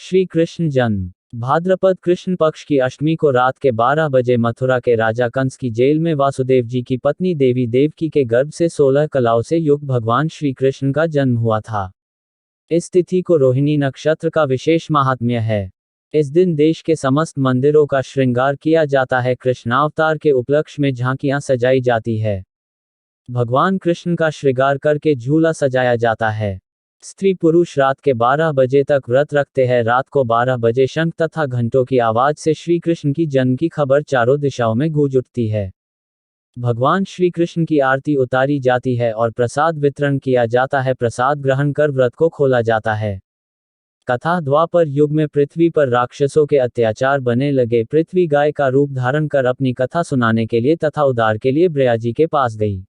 श्री कृष्ण जन्म। भाद्रपद कृष्ण पक्ष की अष्टमी को रात के 12 बजे मथुरा के राजा कंस की जेल में वासुदेव जी की पत्नी देवी देवकी के गर्भ से 16 कलाओं से युक्त भगवान श्री कृष्ण का जन्म हुआ था। इस तिथि को रोहिणी नक्षत्र का विशेष महात्म्य है। इस दिन देश के समस्त मंदिरों का श्रृंगार किया जाता है। कृष्णावतार के उपलक्ष्य में झांकियां सजाई जाती है। भगवान कृष्ण का श्रृंगार करके झूला सजाया जाता है। स्त्री पुरुष रात के 12 बजे तक व्रत रखते हैं। रात को 12 बजे शंख तथा घंटों की आवाज से श्री कृष्ण की जन्म की खबर चारों दिशाओं में गूंज उठती है। भगवान श्री कृष्ण की आरती उतारी जाती है और प्रसाद वितरण किया जाता है। प्रसाद ग्रहण कर व्रत को खोला जाता है। कथा द्वापर युग में पृथ्वी पर राक्षसों के अत्याचार बने लगे। पृथ्वी गाय का रूप धारण कर अपनी कथा सुनाने के लिए तथा उद्धार के लिए ब्रह्मा के पास गई।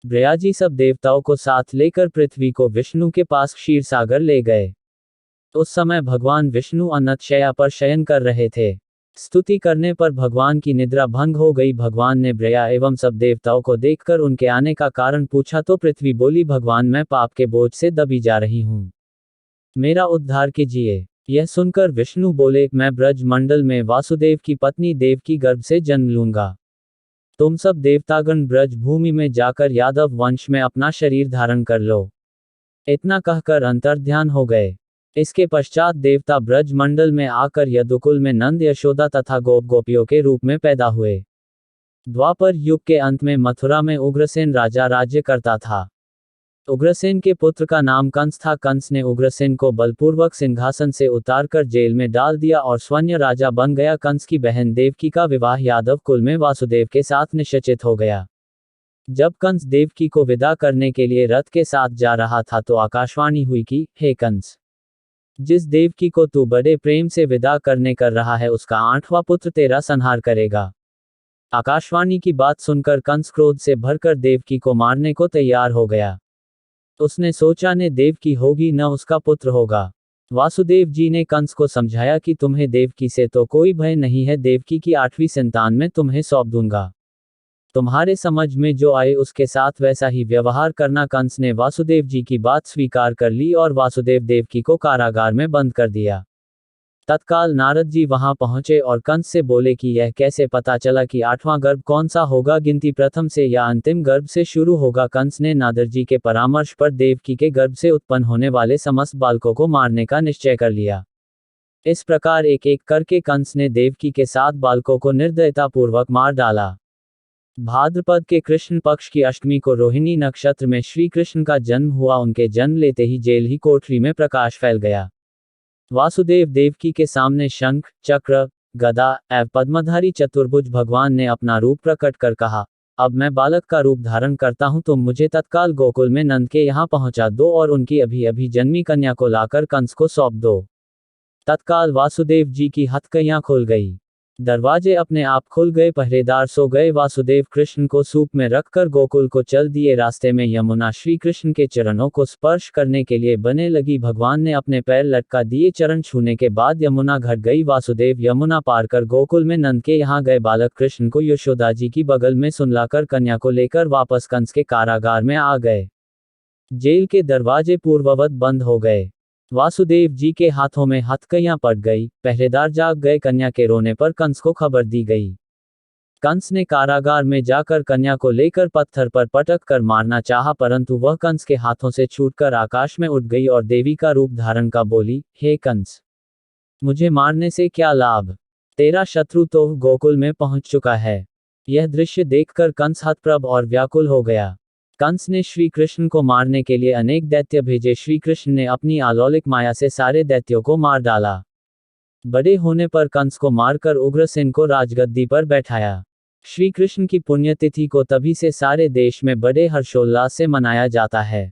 ब्रह्मा सब देवताओं को साथ लेकर पृथ्वी को विष्णु के पास क्षीर सागर ले गए। उस समय भगवान विष्णु अनंत शैया पर शयन कर रहे थे। स्तुति करने पर भगवान की निद्रा भंग हो गई। भगवान ने ब्रह्मा एवं सब देवताओं को देखकर उनके आने का कारण पूछा तो पृथ्वी बोली, भगवान मैं पाप के बोझ से दबी जा रही हूँ, मेरा उद्धार कीजिए। यह सुनकर विष्णु बोले, मैं ब्रज मंडल में वासुदेव की पत्नी देवकी गर्भ से जन्म लूंगा। तुम सब देवतागण ब्रज भूमि में जाकर यादव वंश में अपना शरीर धारण कर लो। इतना कहकर अंतर्ध्यान हो गए। इसके पश्चात देवता ब्रज मंडल में आकर यदुकुल में नंद यशोदा तथा गोप गोपियों के रूप में पैदा हुए। द्वापर युग के अंत में मथुरा में उग्रसेन राजा राज्य करता था। उग्रसेन के पुत्र का नाम कंस था। कंस ने उग्रसेन को बलपूर्वक सिंहासन से उतारकर जेल में डाल दिया और स्वयं राजा बन गया। कंस की बहन देवकी का विवाह यादव कुल में वासुदेव के साथ निश्चित हो गया। जब कंस देवकी को विदा करने के लिए रथ के साथ जा रहा था तो आकाशवाणी हुई कि, हे कंस, जिस देवकी को तू बड़े प्रेम से विदा करने कर रहा है उसका 8वां पुत्र तेरा संहार करेगा। आकाशवाणी की बात सुनकर कंस क्रोध से भरकर देवकी को मारने को तैयार हो गया। उसने सोचा ने देवकी होगी न उसका पुत्र होगा। वासुदेव जी ने कंस को समझाया कि तुम्हें देवकी से तो कोई भय नहीं है, देवकी की 8वीं संतान में तुम्हें सौंप दूंगा। तुम्हारे समझ में जो आए उसके साथ वैसा ही व्यवहार करना। कंस ने वासुदेव जी की बात स्वीकार कर ली और वासुदेव देवकी को कारागार में बंद कर दिया। तत्काल नारद जी वहां पहुंचे और कंस से बोले कि यह कैसे पता चला कि 8वां गर्भ कौन सा होगा, गिनती प्रथम से या अंतिम गर्भ से शुरू होगा। कंस ने नारद जी के परामर्श पर देवकी के गर्भ से उत्पन्न होने वाले समस्त बालकों को मारने का निश्चय कर लिया। इस प्रकार एक एक करके कंस ने देवकी के 7 बालकों को निर्दयतापूर्वक मार डाला। भाद्रपद के कृष्ण पक्ष की अष्टमी को रोहिणी नक्षत्र में श्री कृष्ण का जन्म हुआ। उनके जन्म लेते ही जेल ही कोठरी में प्रकाश फैल गया। वासुदेव देवकी के सामने शंख, चक्र, गदा एवं पद्मधारी चतुर्भुज भगवान ने अपना रूप प्रकट कर कहा, अब मैं बालक का रूप धारण करता हूं, तुम मुझे तत्काल गोकुल में नंद के यहाँ पहुंचा दो और उनकी अभी अभी जन्मी कन्या को लाकर कंस को सौंप दो। तत्काल वासुदेव जी की हथकड़ियां खुल गई। दरवाजे अपने आप खुल गए। पहरेदार सो गए। वासुदेव कृष्ण को सूप में रखकर गोकुल को चल दिए। रास्ते में यमुना श्री कृष्ण के चरणों को स्पर्श करने के लिए बने लगी। भगवान ने अपने पैर लटका दिए। चरण छूने के बाद यमुना घट गई। वासुदेव यमुना पार कर गोकुल में नंद के यहाँ गए। बालक कृष्ण को यशोदा जी की बगल में सुलाकर कन्या को लेकर वापस कंस के कारागार में आ गए। जेल के दरवाजे पूर्ववत बंद हो गए। वासुदेव जी के हाथों में हथकड़ियां पड़ गई। पहरेदार जाग गए। कन्या के रोने पर कंस को खबर दी गई। कंस ने कारागार में जाकर कन्या को लेकर पत्थर पर पटक कर मारना चाहा, परंतु वह कंस के हाथों से छूटकर आकाश में उड़ गई और देवी का रूप धारण कर बोली, हे कंस, मुझे मारने से क्या लाभ, तेरा शत्रु तो गोकुल में पहुंच चुका है। यह दृश्य देखकर कंस हतप्रभ और व्याकुल हो गया। कंस ने श्री कृष्ण को मारने के लिए अनेक दैत्य भेजे। श्री कृष्ण ने अपनी अलौकिक माया से सारे दैत्यों को मार डाला। बड़े होने पर कंस को मारकर उग्रसेन को राजगद्दी पर बैठाया। श्री कृष्ण की पुण्यतिथि को तभी से सारे देश में बड़े हर्षोल्लास से मनाया जाता है।